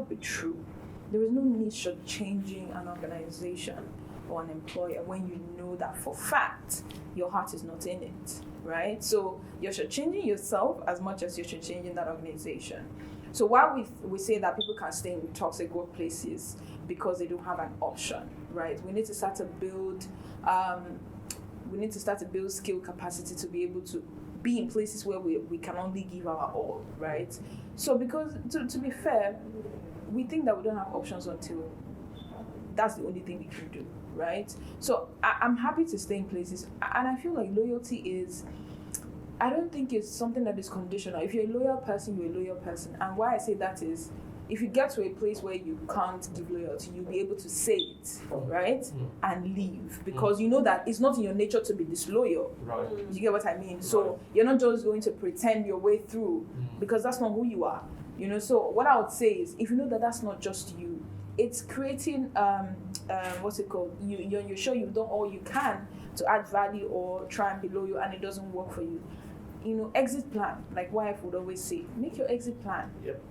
not be true. There is no need for changing an organization or an employer when you know that for fact your heart is not in it, right? So you're changing yourself as much as you're changing that organization. So while we say that people can stay in toxic workplaces because they don't have an option, right? We need to start to build skill capacity to be able to be in places where we can only give our all, right? So because to be fair, we think that we don't have options until that's the only thing we can do, right? So I'm happy to stay in places, and I feel like loyalty is, I don't think it's something that is conditional. If you're a loyal person, you're a loyal person. And why I say that is, if you get to a place where you can't give loyalty, you'll be able to say it, right? And leave. Because you know that it's not in your nature to be disloyal. Right. You get what I mean? So you're not just going to pretend your way through, because that's not who you are. So what I would say is, if you know that that's not just you, it's creating, what's it called? You're sure you've done all you can to add value or try and be loyal, and it doesn't work for you. Exit plan, like wife would always say, make your exit plan. Yep.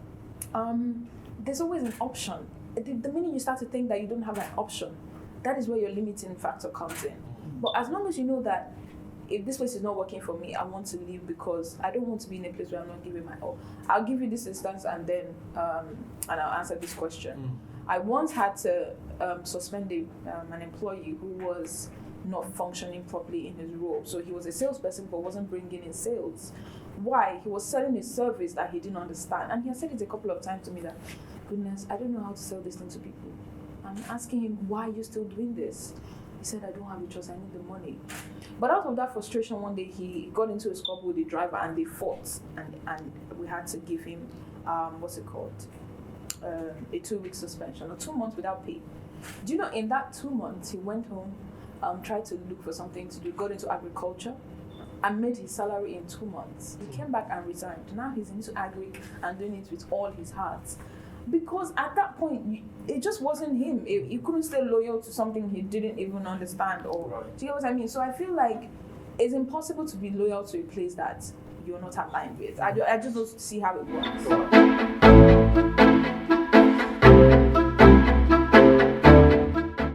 There's always an option. The minute you start to think that you don't have an option, that is where your limiting factor comes in. But as long as you know that if this place is not working for me, I want to leave because I don't want to be in a place where I'm not giving my all. I'll give you this instance and then and I'll answer this question. I once had to suspend an employee who was not functioning properly in his role. So he was a salesperson but wasn't bringing in sales. Why? He was selling a service that he didn't understand. And he has said it a couple of times to me that, goodness, I don't know how to sell this thing to people. I'm asking him, why are you still doing this? He said, I don't have a choice, I need the money. But out of that frustration, one day he got into a squabble with the driver and they fought. And we had to give him, a 2-week suspension or 2 months without pay. Do you know, in that 2 months, he went home, tried to look for something to do, got into agriculture, and made his salary in 2 months. He came back and resigned. Now he's into agri and doing it with all his heart. Because at that point, it just wasn't him. He couldn't stay loyal to something he didn't even understand. Or do you know what I mean? So I feel like it's impossible to be loyal to a place that you're not aligned with. I just don't see how it works.